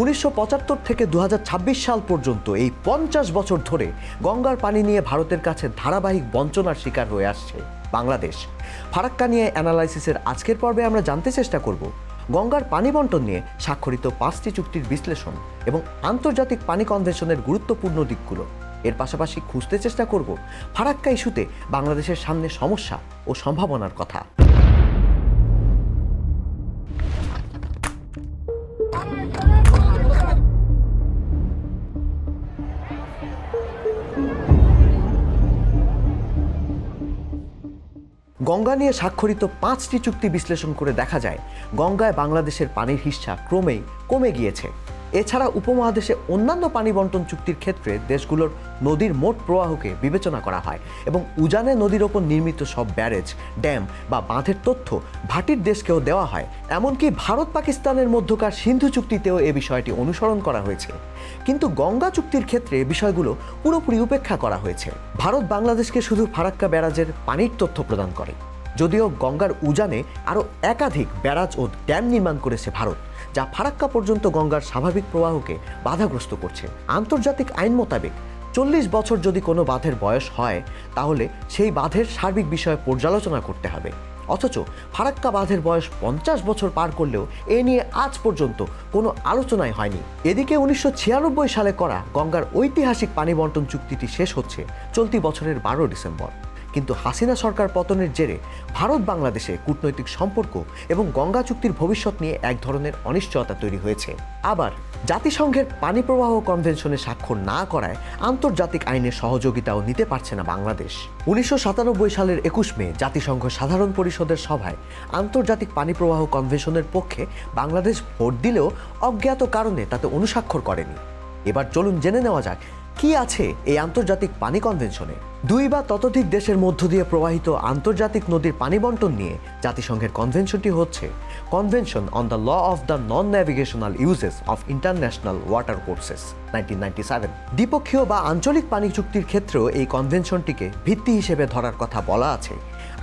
1975 থেকে 2026 সাল পর্যন্ত এই 50 বছর ধরে গঙ্গার পানি নিয়ে ভারতের কাছে ধারাবাহিক বঞ্চনার শিকার হয়ে আসছে বাংলাদেশ। ফারাক্কা নিয়ে অ্যানালাইসিসের আজকের পর্বে আমরা জানতে চেষ্টা করব গঙ্গার পানি বণ্টন নিয়ে স্বাক্ষরিত 5টি চুক্তির বিশ্লেষণ এবং আন্তর্জাতিক পানি কনভেনশনের গুরুত্বপূর্ণ দিকগুলো। এর পাশাপাশি খুঁজতে চেষ্টা করব ফারাক্কা ইস্যুতে বাংলাদেশের সামনে সমস্যা ও সম্ভাবনার কথা। গঙ্গা নিয়ে স্বাক্ষরিত 5টি চুক্তি বিশ্লেষণ করে দেখা যায় গঙ্গায় বাংলাদেশের পানির হিস্সা ক্রমেই কমে গিয়েছে। এছাড়া উপমহাদেশে অন্যান্য পানি বণ্টন চুক্তির ক্ষেত্রে দেশগুলোর নদীর মোট প্রবাহকে বিবেচনা করা হয় এবং উজানে নদীর ওপর নির্মিত সব ব্যারেজ, ড্যাম বা বাঁধের তথ্য ভাটির দেশকেও দেওয়া হয়। এমনকি ভারত পাকিস্তানের মধ্যকার সিন্ধু চুক্তিতেও এ বিষয়টি অনুসরণ করা হয়েছে। কিন্তু গঙ্গা চুক্তির ক্ষেত্রে বিষয়গুলো পুরোপুরি উপেক্ষা করা হয়েছে। ভারত বাংলাদেশকে শুধু ফারাক্কা ব্যারাজের পানির তথ্য প্রদান করে, যদিও গঙ্গার উজানে আরও একাধিক ব্যারাজ ও ড্যাম নির্মাণ করেছে ভারত, যা ফারাক্কা পর্যন্ত গঙ্গার স্বাভাবিক প্রবাহকে বাধাগ্রস্ত করছে। আন্তর্জাতিক আইন মোতাবেক 40 বছর যদি কোনো বাঁধের বয়স হয়, তাহলে সেই বাঁধের সার্বিক বিষয়ে পর্যালোচনা করতে হবে। অথচ ফারাক্কা বাঁধের বয়স 50 বছর পার করলেও এ নিয়ে আজ পর্যন্ত কোনো আলোচনাই হয়নি। এদিকে 1996 সালে করা গঙ্গার ঐতিহাসিক পানি বণ্টন চুক্তিটি শেষ হচ্ছে চলতি বছরের 12 ডিসেম্বর। কিন্তু হাসিনা সরকার পতনের জেরে ভারত বাংলাদেশে কূটনৈতিক সম্পর্ক এবং গঙ্গা চুক্তির ভবিষ্যৎ নিয়ে এক ধরনের অনিশ্চয়তা তৈরি হয়েছে। আবার জাতিসংঘের পানি প্রবাহ কনভেনশনে স্বাক্ষর না করায় আন্তর্জাতিক আইনের সহযোগিতাও নিতে পারছে না বাংলাদেশ। 1997 সালের 21 মে জাতিসংঘ সাধারণ পরিষদের সভায় আন্তর্জাতিক পানি প্রবাহ কনভেনশনের পক্ষে বাংলাদেশ ভোট দিলেও অজ্ঞাত কারণে তাতে অনুস্বাক্ষর করেনি। এবার চলুন জেনে নেওয়া যাক কি আছে এই আন্তর্জাতিক পানি কনভেনশনে। 2 বা ততোধিক দেশের মধ্য দিয়ে প্রবাহিত আন্তর্জাতিক নদীর পানি বণ্টন নিয়ে জাতিসংঘের কনভেনশনটি হচ্ছে convention on the law of the non navigational uses of international watercourses 1997। দ্বিপক্ষীয় বা আঞ্চলিক পানি চুক্তির ক্ষেত্রেও এই কনভেনশনটিকে ভিত্তি হিসেবে ধরার কথা বলা আছে।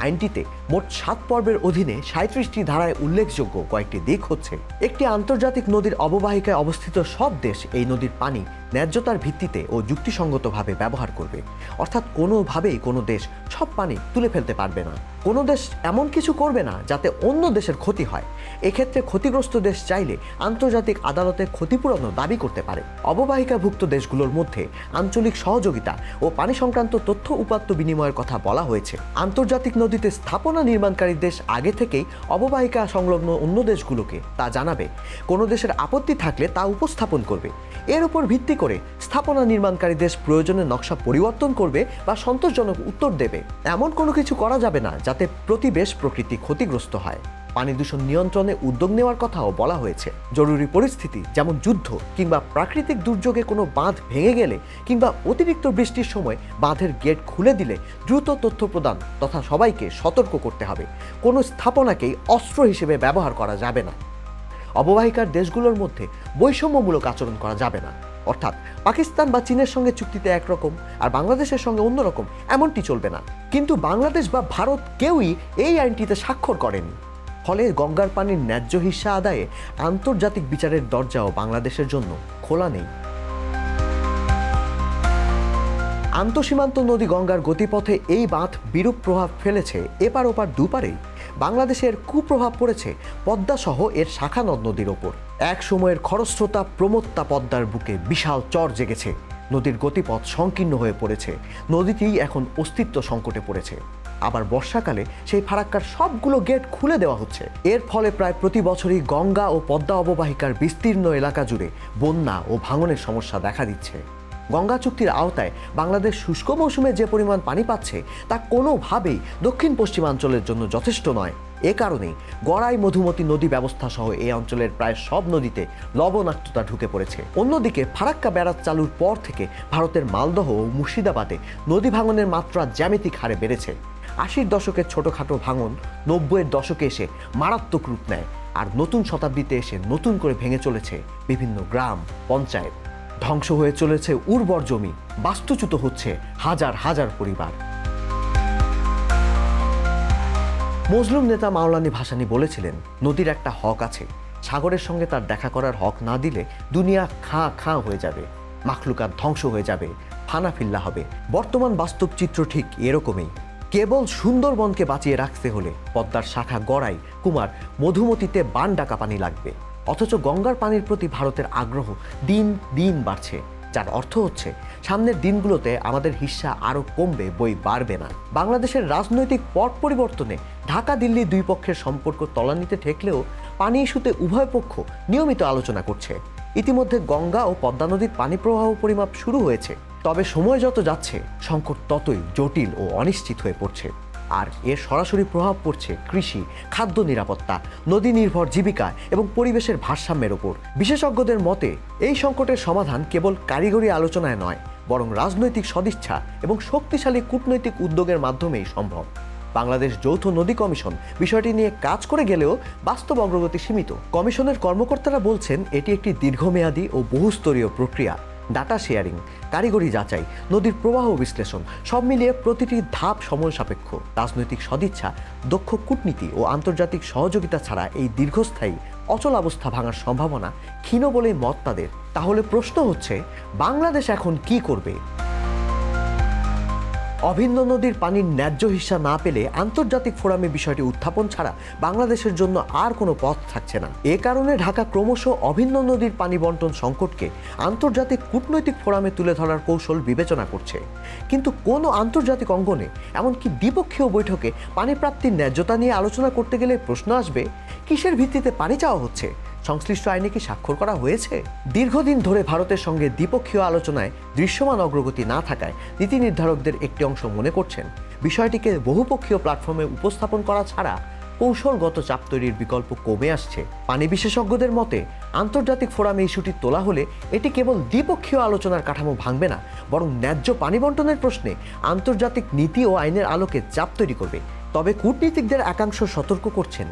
আইনটিতে মোট 7 পর্বের অধীনে 37টি ধারায় উল্লেখযোগ্য কয়েকটি দিক হচ্ছে: একটি আন্তর্জাতিক নদীর অববাহিকায় অবস্থিত সব দেশ এই নদীর পানি ন্যায্যতার ভিত্তিতে ও যুক্তিসঙ্গতভাবে ব্যবহার করবে, অর্থাৎ কোনোভাবেই কোনো দেশ সব পানি তুলে ফেলতে পারবে না। কোনো দেশ এমন কিছু করবে না যাতে অন্য দেশের ক্ষতি হয়। এক্ষেত্রে ক্ষতিগ্রস্ত দেশ চাইলে আন্তর্জাতিক আদালতে ক্ষতিপূরণও দাবি করতে পারে। অববাহিকাভুক্ত দেশগুলোর মধ্যে আঞ্চলিক সহযোগিতা ও পানি সংক্রান্ত তথ্য উপাত্ত বিনিময়ের কথা বলা হয়েছে। আন্তর্জাতিক নদীতে স্থাপনা নির্মাণকারী দেশ আগে থেকেই অববাহিকা সংলগ্ন অন্য দেশগুলোকে তা জানাবে। কোনো দেশের আপত্তি থাকলে তা উপস্থাপন করবে। এর উপর ভিত্তি করে স্থাপনা নির্মাণকারী দেশ প্রয়োজনে নকশা পরিবর্তন করবে বা সন্তোষজনক উত্তর দেবে। এমন কোনো কিছু করা যাবে না যাতে প্রতিবেশ প্রকৃতি ক্ষতিগ্রস্ত হয়। পানি দূষণ নিয়ন্ত্রণে উদ্যোগ নেওয়ার কথাও বলা হয়েছে। জরুরি পরিস্থিতি যেমন যুদ্ধ কিংবা প্রাকৃতিক দুর্যোগে কোনো বাঁধ ভেঙে গেলে কিংবা অতিরিক্ত বৃষ্টির সময় বাঁধের গেট খুলে দিলে দ্রুত তথ্য প্রদান তথা সবাইকে সতর্ক করতে হবে। কোনো স্থাপনাকেই অস্ত্র হিসেবে ব্যবহার করা যাবে না। অববাহিকার দেশগুলোর মধ্যে বৈষম্যমূলক আচরণ করা যাবে না, অর্থাৎ পাকিস্তান বা চীনের সঙ্গে চুক্তিতে একরকম আর বাংলাদেশের সঙ্গে অন্যরকম, এমনটি চলবে না। কিন্তু বাংলাদেশ বা ভারত কেউই এই আইনটিতে স্বাক্ষর করেনি। ফলে গঙ্গার পানির ন্যায্য হিস্সা আদায়ে আন্তর্জাতিক বিচারের দরজাও বাংলাদেশের জন্য খোলা নেই। আন্তঃসীমান্ত নদী গঙ্গার গতিপথে এই বাঁধ বিরূপ প্রভাব ফেলেছে এপার ওপার দুপারেই। বাংলাদেশের কুপ্রভাব পড়েছে পদ্মা সহ এর শাখা নদ নদীর ওপর। এক সময়ের খরস্রোতা প্রমত্তা পদ্মার বুকে বিশাল চর জেগেছে। নদীর গতিপথ সংকীর্ণ হয়ে পড়েছে। নদীটি এখন অস্তিত্ব সংকটে পড়েছে। আবার বর্ষাকালে সেই ফারাক্কার সবগুলো গেট খুলে দেওয়া হচ্ছে। এর ফলে প্রায় প্রতি বছরই গঙ্গা ও পদ্মা অববাহিকার বিস্তীর্ণ এলাকা জুড়ে বন্যা ও ভাঙনের সমস্যা দেখা দিচ্ছে। গঙ্গা চুক্তির আওতায় বাংলাদেশ শুষ্ক মৌসুমে যে পরিমাণ পানি পাচ্ছে তা কোনোভাবেই দক্ষিণ পশ্চিমাঞ্চলের জন্য যথেষ্ট নয়। এ কারণেই গড়াই মধুমতি নদী ব্যবস্থা সহ এই অঞ্চলের প্রায় সব নদীতে লবণাক্ততা ঢুকে পড়েছে। অন্যদিকে ফারাক্কা ব্যারাজ চালুর পর থেকে ভারতের মালদহ ও মুর্শিদাবাদে নদী ভাঙনের মাত্রা জ্যামিতিক হারে বেড়েছে। 80-র দশকের ছোটোখাটো ভাঙন 90-এর দশকে এসে মারাত্মক রূপ নেয়, আর নতুন শতাব্দীতে এসে নতুন করে ভেঙে চলেছে বিভিন্ন গ্রাম পঞ্চায়েত। ধ্বংস হয়ে চলেছে উর্বর জমি, বাস্তুচ্যুত হচ্ছে হাজার হাজার পরিবার। মজলুম নেতা মাওলানা ভাসানী বলেছিলেন, নদীর একটা হক আছে, সাগরের সঙ্গে তার দেখা করার হক না দিলে দুনিয়া খাঁ খাঁ হয়ে যাবে, মাখলুকাত ধ্বংস হয়ে যাবে, ফানাফিল্লা হবে। বর্তমান বাস্তব চিত্র ঠিক এরকমই। কেবল সুন্দরবনকে বাঁচিয়ে রাখতে হলে পদ্মার শাখা গড়াই, কুমার, মধুমতিতে বান ডাকা পানি লাগবে। অথচ গঙ্গার পানির প্রতি ভারতের আগ্রহ দিন দিন বাড়ছে, যার অর্থ হচ্ছে সামনের দিনগুলোতে আমাদের হিস্সা আরও কমবে, বই বাড়বে না। বাংলাদেশের রাজনৈতিক পট পরিবর্তনে ঢাকা দিল্লি দুই পক্ষের সম্পর্ক তলানিতে ঠেকলেও পানি ইস্যুতে উভয় পক্ষ নিয়মিত আলোচনা করছে। ইতিমধ্যে গঙ্গা ও পদ্মা নদীর পানি প্রবাহ পরিমাপ শুরু হয়েছে। তবে সময় যত যাচ্ছে সংকট ততই জটিল ও অনিশ্চিত হয়ে পড়ছে। আর এর সরাসরি প্রভাব পড়ছে কৃষি, খাদ্য নিরাপত্তা, নদী নির্ভর জীবিকা এবং পরিবেশের ভারসাম্যের ওপর। বিশেষজ্ঞদের মতে এই সংকটের সমাধান কেবল কারিগরি আলোচনায় নয়, বরং রাজনৈতিক সদিচ্ছা এবং শক্তিশালী কূটনৈতিক উদ্যোগের মাধ্যমেই সম্ভব। বাংলাদেশ যৌথ নদী কমিশন বিষয়টি নিয়ে কাজ করে গেলেও বাস্তব অগ্রগতি সীমিত। কমিশনের কর্মকর্তারা বলছেন এটি একটি দীর্ঘমেয়াদী ও বহুস্তরীয় প্রক্রিয়া। ডাটা শেয়ারিং, কারিগরি যাচাই, নদীর প্রবাহ বিশ্লেষণ সব মিলিয়ে প্রতিটি ধাপ সময় সাপেক্ষ। রাজনৈতিক সদিচ্ছা, দক্ষ কূটনীতি ও আন্তর্জাতিক সহযোগিতা ছাড়া এই দীর্ঘস্থায়ী অচল অবস্থা ভাঙার সম্ভাবনা ক্ষীণ বলেই মত তাদের। তাহলে প্রশ্ন হচ্ছে, বাংলাদেশ এখন কি করবে? অভিন্ন নদীর পানির ন্যায্য হিস্সা না পেলে আন্তর্জাতিক ফোরামে বিষয়টি উত্থাপন ছাড়া বাংলাদেশের জন্য আর কোনো পথ থাকছে না। এ কারণে ঢাকা ক্রমশ অভিন্ন নদীর পানি বন্টন সংকটকে আন্তর্জাতিক কূটনৈতিক ফোরামে তুলে ধরার কৌশল বিবেচনা করছে। কিন্তু কোনো আন্তর্জাতিক অঙ্গনে, এমনকি দ্বিপক্ষীয় বৈঠকে পানি প্রাপ্তির ন্যায্যতা নিয়ে আলোচনা করতে গেলে প্রশ্ন আসবে, কিসের ভিত্তিতে পানি চাওয়া হচ্ছে? সংশ্লিষ্ট আইনে কি স্বাক্ষর করা হয়েছে? দীর্ঘদিন ধরে ভারতের সঙ্গে দ্বিপক্ষীয় আলোচনায় দৃশ্যমান অগ্রগতি না থাকায় নীতি নির্ধারকদের একটি অংশ মনে করছেন বিষয়টিকে বহুপক্ষীয় প্ল্যাটফর্মে উপস্থাপন করা ছাড়া কৌশলগত চাপ তৈরির বিকল্প কমে আসছে। পানি বিশেষজ্ঞদের মতে আন্তর্জাতিক ফোরামে ইস্যুটি তোলা হলে এটি কেবল দ্বিপক্ষীয় আলোচনার কাঠামো ভাঙবে না, বরং ন্যায্য পানি বন্টনের প্রশ্নে আন্তর্জাতিক নীতি ও আইনের আলোকে চাপ তৈরি করবে। তবে কূটনীতিকদের একাংশ সতর্ক করছেন,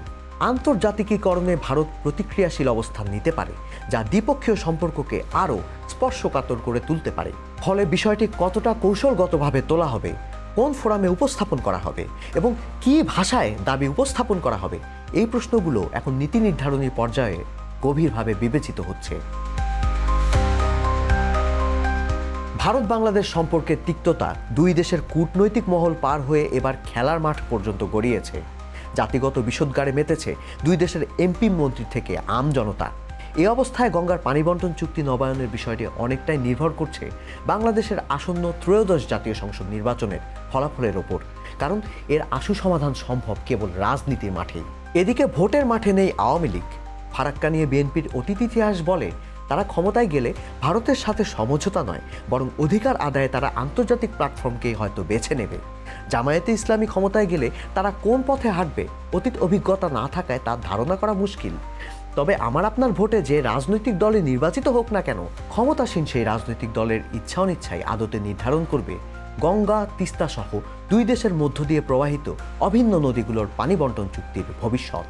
আন্তর্জাতিকীকরণে ভারত প্রতিক্রিয়াশীল অবস্থান নিতে পারে, যা দ্বিপক্ষীয় সম্পর্ককে আরও স্পর্শকাতর করে তুলতে পারে। ফলে বিষয়টি কতটা কৌশলগতভাবে তোলা হবে, কোন ফোরামে উপস্থাপন করা হবে এবং কী ভাষায় দাবি উপস্থাপন করা হবে, এই প্রশ্নগুলো এখন নীতি নির্ধারণী পর্যায়ে গভীরভাবে বিবেচিত হচ্ছে। ভারত বাংলাদেশ সম্পর্কের তিক্ততা দুই দেশের কূটনৈতিক মহল পার হয়ে এবার খেলার মাঠ পর্যন্ত গড়িয়েছে। জাতিগত বিষোদ্গারে মেতেছে দুই দেশের এমপি, মন্ত্রী থেকে আম জনতা। এই অবস্থায় গঙ্গার পানি বন্টন চুক্তি নবায়নের বিষয়টি অনেকটাই নির্ভর করছে বাংলাদেশের আসন্ন ত্রয়োদশ জাতীয় সংসদ নির্বাচনের ফলাফলের ওপর, কারণ এর আশু সমাধান সম্ভব কেবল রাজনীতির মাঠেই। এদিকে ভোটের মাঠে নেই আওয়ামী লীগ। ফারাক্কা নিয়ে বিএনপির অতীত ইতিহাস বলে, তারা ক্ষমতায় গেলে ভারতের সাথে সমঝোতা নয়, বরং অধিকার আদায়ে তারা আন্তর্জাতিক প্ল্যাটফর্মকেই হয়তো বেছে নেবে। জামায়াতে ইসলামী ক্ষমতায় গেলে তারা কোন পথে হাঁটবে অতীত অভিজ্ঞতা না থাকায় তার ধারণা করা মুশকিল। তবে আমার আপনার ভোটে যে রাজনৈতিক দলে নির্বাচিত হোক না কেন, ক্ষমতাসীন সেই রাজনৈতিক দলের ইচ্ছা অনিচ্ছাই আদতে নির্ধারণ করবে গঙ্গা, তিস্তা সহ দুই দেশের মধ্য দিয়ে প্রবাহিত অভিন্ন নদীগুলোর পানি বন্টন চুক্তির ভবিষ্যৎ।